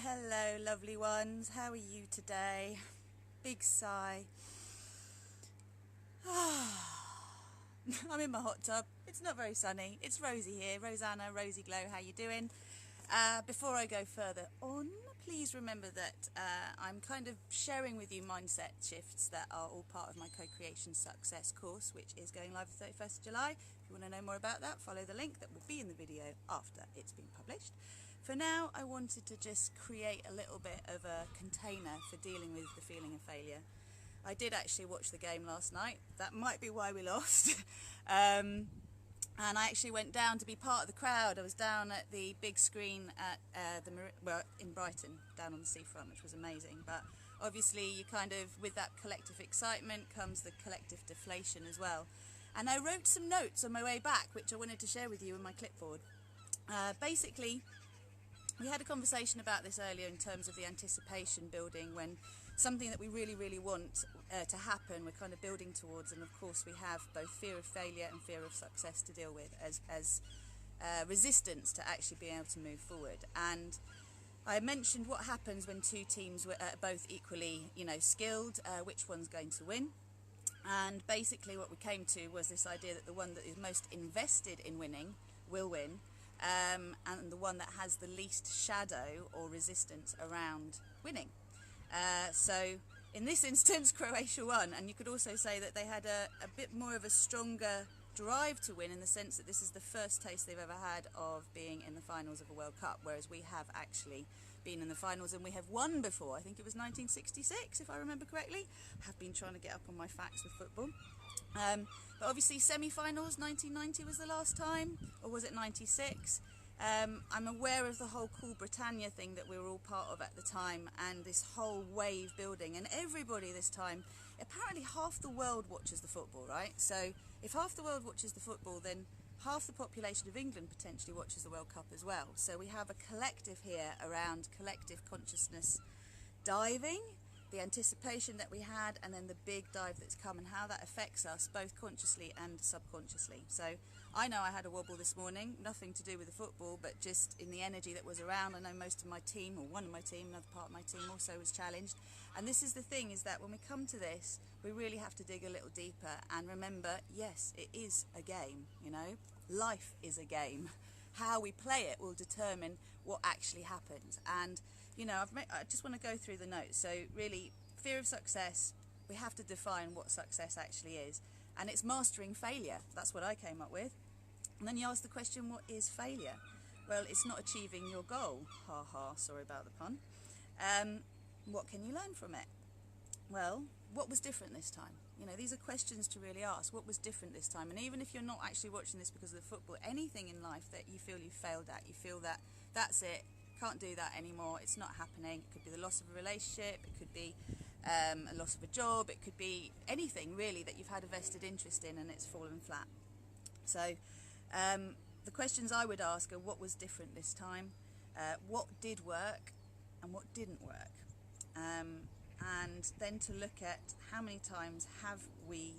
Hello lovely ones, how are you today? Big sigh. I'm in my hot tub. It's not very sunny. It's Rosie here, Rosanna, Rosie Glow, how you doing? Before I go further on, please remember that I'm kind of sharing with you mindset shifts that are all part of my co-creation success course, which is going live the 31st of July. If you want to know more about that, follow the link that will be in the video after it's been published. For now, I wanted to just create a little bit of a container for dealing with the feeling of failure. I did actually watch the game last night. That might be why we lost. And I actually went down to be part of the crowd. I was down at the big screen at in Brighton, down on the seafront, which was amazing. But obviously, you kind of, with that collective excitement comes the collective deflation as well. And I wrote some notes on my way back, which I wanted to share with you in my clipboard. Basically, we had a conversation about this earlier in terms of the anticipation building, when something that we really want to happen, we're kind of building towards, and of course we have both fear of failure and fear of success to deal with as resistance to actually being able to move forward. And I mentioned what happens when two teams were both equally, skilled, which one's going to win. And basically what we came to was this idea that the one that is most invested in winning will win. And the one that has the least shadow or resistance around winning. So in this instance, Croatia won, and you could also say that they had a bit more of a stronger drive to win, in the sense that this is the first taste they've ever had of being in the finals of a World Cup, whereas we have actually been in the finals and we have won before. I think it was 1966, if I remember correctly. I have been trying to get up on my facts with football. But obviously semi-finals, 1990 was the last time, or was it 96? I'm aware of the whole Cool Britannia thing that we were all part of at the time, and this whole wave building, and everybody this time, apparently half the world watches the football, right? So if half the world watches the football, then half the population of England potentially watches the World Cup as well. So we have a collective here around collective consciousness diving, the anticipation that we had, and then the big dive that's come, and how that affects us both consciously and subconsciously. So I know I had a wobble this morning, nothing to do with the football, but just in the energy that was around. I know most of my team, or one of my team, another part of my team also was challenged. And this is the thing, is that when we come to this, we really have to dig a little deeper and remember, yes, it is a game, life is a game. How we play it will determine what actually happens. And I just want to go through the notes. So really, fear of success, we have to define what success actually is. And it's mastering failure. That's what I came up with. And then you ask the question, what is failure? Well, it's not achieving your goal. Ha ha, sorry about the pun. What can you learn from it? Well, what was different this time? These are questions to really ask. What was different this time? And even if you're not actually watching this because of the football, anything in life that you feel you failed at, you feel that that's it, can't do that anymore, it's not happening. It could be the loss of a relationship, it could be a loss of a job, it could be anything really that you've had a vested interest in and it's fallen flat. So the questions I would ask are, what was different this time? What did work and what didn't work? And then to look at how many times have we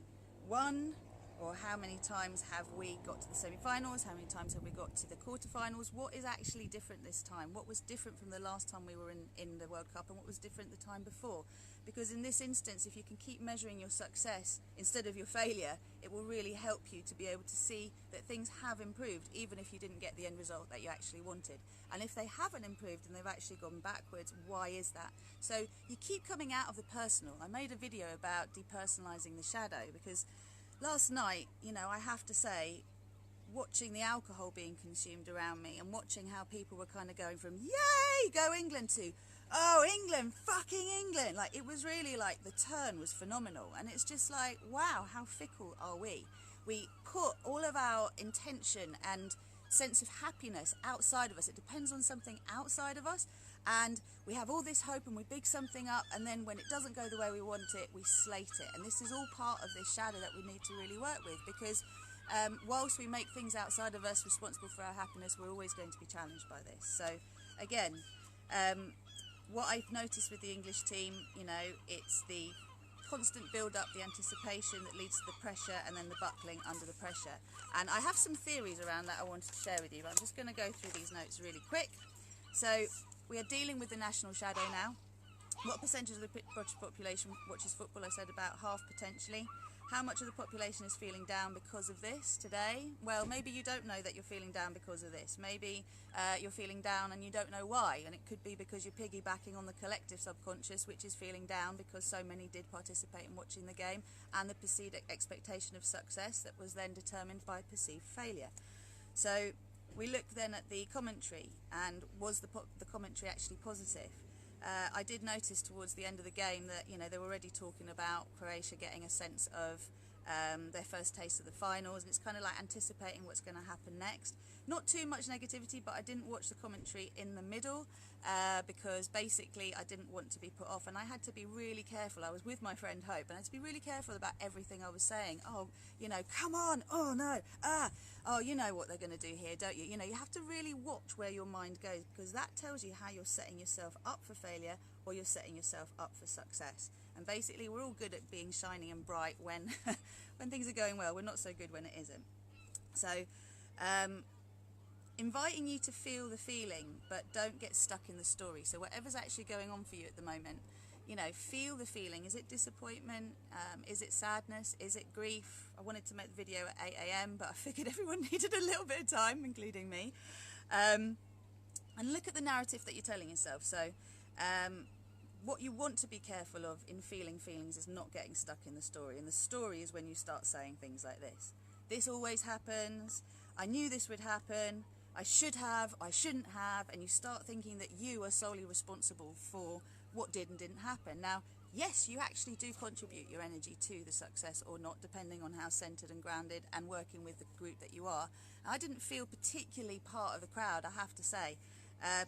won, or how many times have we got to the semi-finals, how many times have we got to the quarter-finals. What is actually different this time? What was different from the last time we were in the World Cup, and what was different the time before? Because in this instance, if you can keep measuring your success instead of your failure, it will really help you to be able to see that things have improved, even if you didn't get the end result that you actually wanted. And if they haven't improved and they've actually gone backwards, why is that? So you keep coming out of the personal. I made a video about depersonalizing the shadow, because last night, I have to say, watching the alcohol being consumed around me and watching how people were kind of going from, yay, go England, to, oh, England, fucking England. Like, it was really like the turn was phenomenal. And it's just like, wow, how fickle are we? We put all of our intention and sense of happiness outside of us. It depends on something outside of us. And we have all this hope and we big something up, and then when it doesn't go the way we want it, we slate it. And this is all part of this shadow that we need to really work with, because whilst we make things outside of us responsible for our happiness, we're always going to be challenged by this. So again, what I've noticed with the English team, it's the constant build-up, the anticipation that leads to the pressure, and then the buckling under the pressure. And I have some theories around that I wanted to share with you, but I'm just going to go through these notes really quick. So We are dealing with the national shadow now. What percentage of the British population watches football? I said about half potentially. How much of the population is feeling down because of this today? Well, maybe you don't know that you're feeling down because of this. Maybe you're feeling down and you don't know why, and it could be because you're piggybacking on the collective subconscious, which is feeling down because so many did participate in watching the game, and the perceived expectation of success that was then determined by perceived failure. So we look then at the commentary, and was the commentary actually positive? I did notice towards the end of the game that, you know, they were already talking about Croatia getting a sense of their first taste of the finals, and it's kind of like anticipating what's going to happen next. Not too much negativity, but I didn't watch the commentary in the middle because basically I didn't want to be put off, and I had to be really careful. I was with my friend Hope, and I had to be really careful about everything I was saying. Oh, you know, come on, oh no, oh, you know what they're going to do here, don't you? You know, you have to really watch where your mind goes, because that tells you how you're setting yourself up for failure or you're setting yourself up for success. And basically we're all good at being shiny and bright when when things are going well. We're not so good when it isn't. So inviting you to feel the feeling, but don't get stuck in the story. So whatever's actually going on for you at the moment, you know, feel the feeling. Is it disappointment? Is it sadness? Is it grief? I wanted to make the video at 8 AM, but I figured everyone needed a little bit of time, including me. And look at the narrative that you're telling yourself. So what you want to be careful of in feeling feelings is not getting stuck in the story. And the story is when you start saying things like this. This always happens. I knew this would happen. I should have. I shouldn't have. And you start thinking that you are solely responsible for what did and didn't happen. Now, yes, you actually do contribute your energy to the success or not, depending on how centered and grounded and working with the group that you are. I didn't feel particularly part of the crowd, I have to say.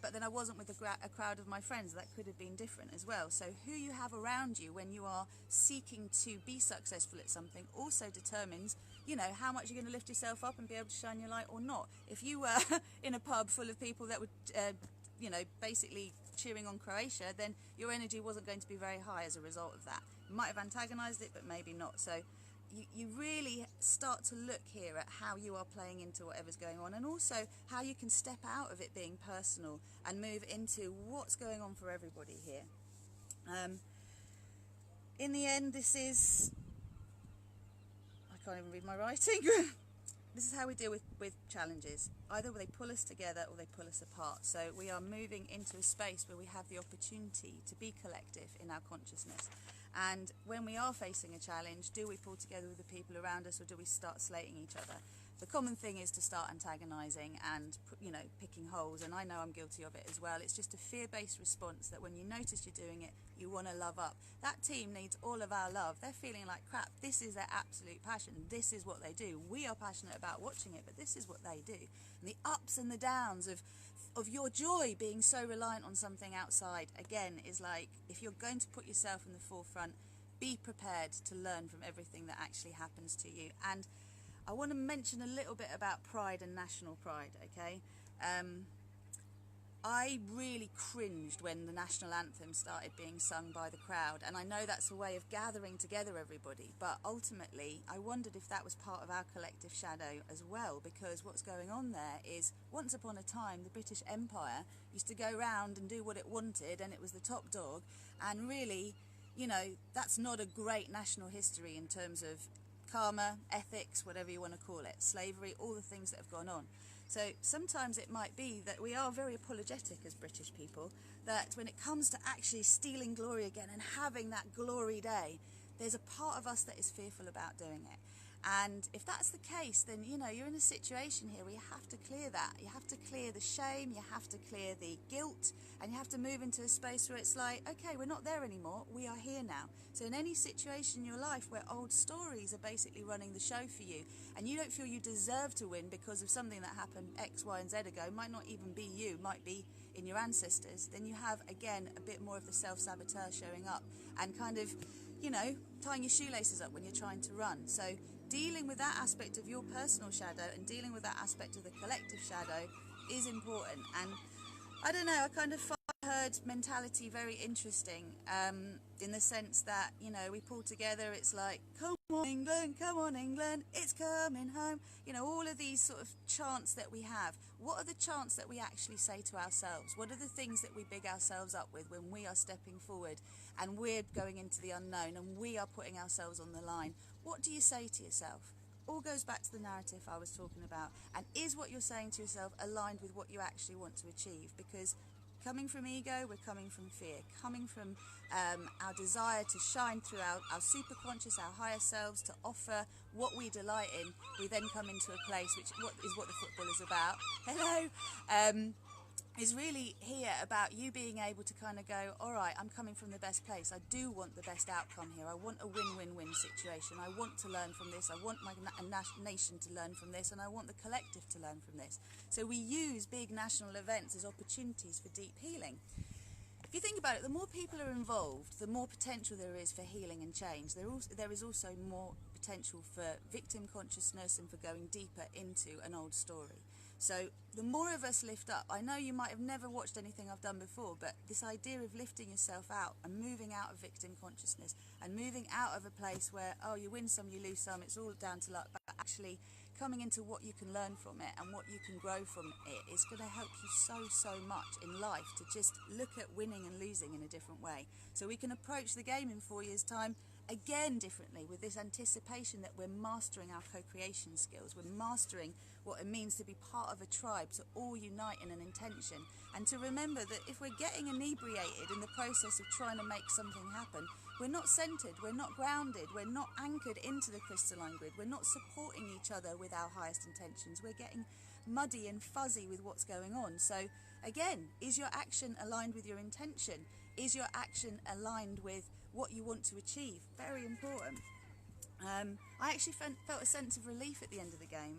But then I wasn't with a crowd of my friends. That could have been different as well. So who you have around you when you are seeking to be successful at something also determines, you know, how much you're going to lift yourself up and be able to shine your light or not. If you were in a pub full of people that would, you know, basically cheering on Croatia, then your energy wasn't going to be very high as a result of that. You might have antagonised it, but maybe not. So you really start to look here at how you are playing into whatever's going on, and also how you can step out of it being personal and move into what's going on for everybody here. In the end, this is... I can't even read my writing. This is how we deal with challenges. Either they pull us together or they pull us apart. So we are moving into a space where we have the opportunity to be collective in our consciousness. And when we are facing a challenge, do we pull together with the people around us, or do we start slating each other? The common thing is to start antagonising and, you know, picking holes, and I know I'm guilty of it as well. It's just a fear-based response that when you notice you're doing it, you want to love up. That team needs all of our love. They're feeling like crap. This is their absolute passion. This is what they do. We are passionate about watching it, but this is what they do. And the ups and the downs of your joy being so reliant on something outside, again, is like, if you're going to put yourself in the forefront, be prepared to learn from everything that actually happens to you. And I want to mention a little bit about pride and national pride, okay? I really cringed when the national anthem started being sung by the crowd, and I know that's a way of gathering together everybody, but ultimately I wondered if that was part of our collective shadow as well, because what's going on there is, once upon a time, the British Empire used to go round and do what it wanted, and it was the top dog, and really, you know, that's not a great national history in terms of karma, ethics, whatever you want to call it, slavery, all the things that have gone on. So sometimes it might be that we are very apologetic as British people, that when it comes to actually stealing glory again and having that glory day, there's a part of us that is fearful about doing it. And if that's the case, then, you know, you're in a situation here where you have to clear that. You have to clear the shame, you have to clear the guilt, and you have to move into a space where it's like, okay, we're not there anymore, we are here now. So in any situation in your life where old stories are basically running the show for you, and you don't feel you deserve to win because of something that happened X, Y, and Z ago, might not even be you, might be in your ancestors, then you have, again, a bit more of the self-saboteur showing up and kind of, you know, tying your shoelaces up when you're trying to run. So dealing with that aspect of your personal shadow and dealing with that aspect of the collective shadow is important. And I don't know, I kind of find herd mentality very interesting, in the sense that, you know, we pull together, it's like, come Come on, England, come on, England, it's coming home. You know, all of these sort of chants that we have. What are the chants that we actually say to ourselves? What are the things that we big ourselves up with when we are stepping forward and we're going into the unknown and we are putting ourselves on the line? What do you say to yourself? All goes back to the narrative I was talking about. And is what you're saying to yourself aligned with what you actually want to achieve? Because coming from ego, we're coming from fear. Coming from our desire to shine through our superconscious, our higher selves, to offer what we delight in, we then come into a place, which is what the football is about. Hello. Is really here about you being able to kind of go, all right, I'm coming from the best place. I do want the best outcome here. I want a win-win-win situation. I want to learn from this. I want my nation to learn from this, and I want the collective to learn from this. So we use big national events as opportunities for deep healing. If you think about it, the more people are involved, the more potential there is for healing and change. There is also more potential for victim consciousness and for going deeper into an old story. So the more of us lift up, I know you might have never watched anything I've done before, but this idea of lifting yourself out and moving out of victim consciousness and moving out of a place where, oh, you win some, you lose some, it's all down to luck, but actually coming into what you can learn from it and what you can grow from it is going to help you so much in life, to just look at winning and losing in a different way. So we can approach the game in 4 years' time again differently, with this anticipation that we're mastering our co-creation skills, we're mastering what it means to be part of a tribe, to all unite in an intention, and to remember that if we're getting inebriated in the process of trying to make something happen, we're not centered, we're not grounded, we're not anchored into the crystalline grid, we're not supporting each other with our highest intentions, we're getting muddy and fuzzy with what's going on. So again, is your action aligned with your intention? Is your action aligned with what you want to achieve? Very important. I actually felt a sense of relief at the end of the game,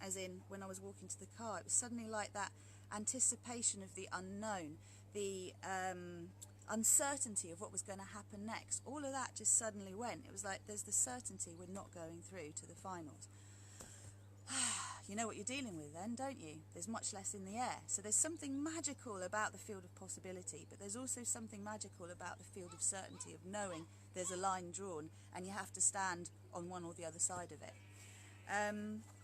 as in when I was walking to the car. It was suddenly like that anticipation of the unknown, the uncertainty of what was going to happen next. All of that just suddenly went. It was like there's the certainty we're not going through to the finals. You know what you're dealing with then, don't you? There's much less in the air. So there's something magical about the field of possibility, but there's also something magical about the field of certainty, of knowing there's a line drawn and you have to stand on one or the other side of it.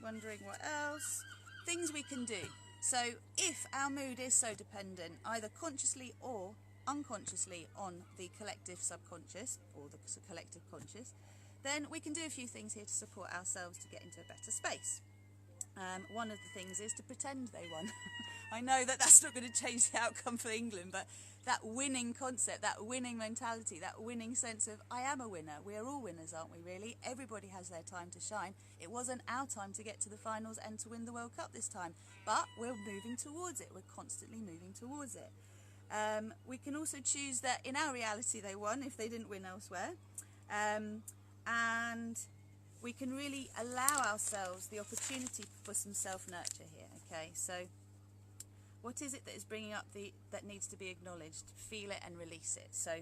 Wondering what else? Things we can do. So if our mood is so dependent, either consciously or unconsciously, on the collective subconscious or the collective conscious, then we can do a few things here to support ourselves to get into a better space. One of the things is to pretend they won. I know that that's not going to change the outcome for England, but that winning concept, that winning mentality, that winning sense of, I am a winner. We are all winners, aren't we, really? Everybody has their time to shine. It wasn't our time to get to the finals and to win the World Cup this time, but we're moving towards it. We're constantly moving towards it. We can also choose that in our reality they won if they didn't win elsewhere. And we can really allow ourselves the opportunity for some self-nurture here, okay? So what is it that is bringing up that needs to be acknowledged? Feel it and release it. So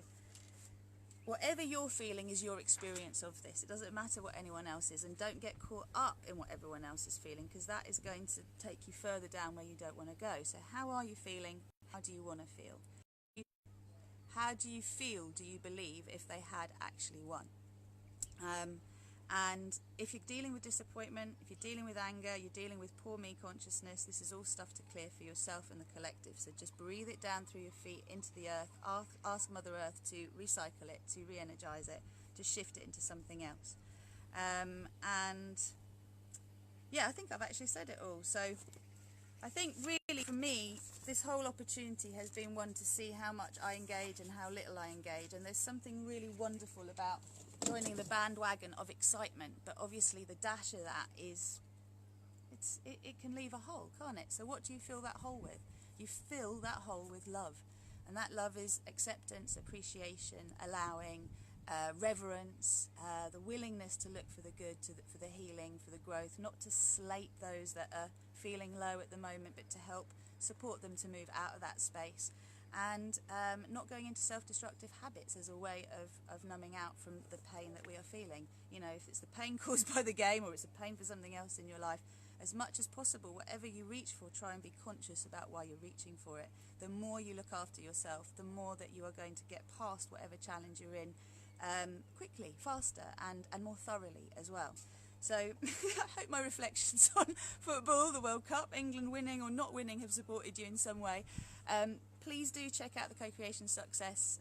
whatever you're feeling is your experience of this. It doesn't matter what anyone else is, and don't get caught up in what everyone else is feeling, because that is going to take you further down where you don't want to go. So how are you feeling? How do you want to feel? How do you feel, do you believe, if they had actually won? And if you're dealing with disappointment, if you're dealing with anger, you're dealing with poor me consciousness, this is all stuff to clear for yourself and the collective. So just breathe it down through your feet into the earth. Ask Mother Earth to recycle it, to re-energize it, to shift it into something else. And yeah, I think I've actually said it all. So I think really for me, this whole opportunity has been one to see how much I engage and how little I engage. And there's something really wonderful about joining the bandwagon of excitement, but obviously the dash of that is, it can leave a hole, can't it? So what do you fill that hole with? You fill that hole with love, and that love is acceptance, appreciation, allowing, reverence, the willingness to look for the good, for the healing, for the growth, not to slate those that are feeling low at the moment, but to help support them to move out of that space. And not going into self-destructive habits as a way of numbing out from the pain that we are feeling. You know, if it's the pain caused by the game or it's the pain for something else in your life, as much as possible, whatever you reach for, try and be conscious about why you're reaching for it. The more you look after yourself, the more that you are going to get past whatever challenge you're in quickly, faster, and more thoroughly as well. So I hope my reflections on football, the World Cup, England winning or not winning, have supported you in some way. Please do check out the Co-Creation Success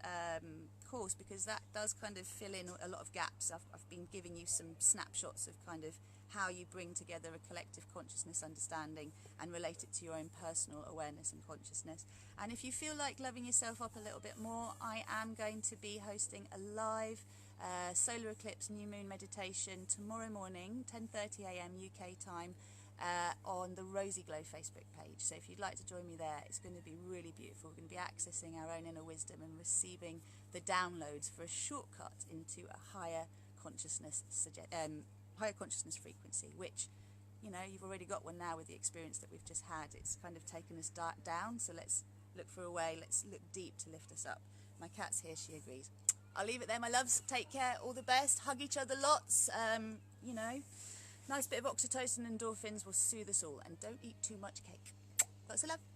course, because that does kind of fill in a lot of gaps. I've been giving you some snapshots of kind of how you bring together a collective consciousness understanding and relate it to your own personal awareness and consciousness. And if you feel like loving yourself up a little bit more, I am going to be hosting a live solar eclipse new moon meditation tomorrow morning, 10:30 a.m. UK time, on the Rosy Glow Facebook page. So if you'd like to join me there, it's going to be really beautiful. We're going to be accessing our own inner wisdom and receiving the downloads for a shortcut into a higher consciousness frequency, which, you know, you've already got one now with the experience that we've just had. It's kind of taken us down, so let's look for a way, let's look deep to lift us up. My cat's here, she agrees. I'll leave it there, my loves. Take care, all the best, hug each other lots. You know, nice bit of oxytocin and endorphins will soothe us all, and don't eat too much cake. Lots of love.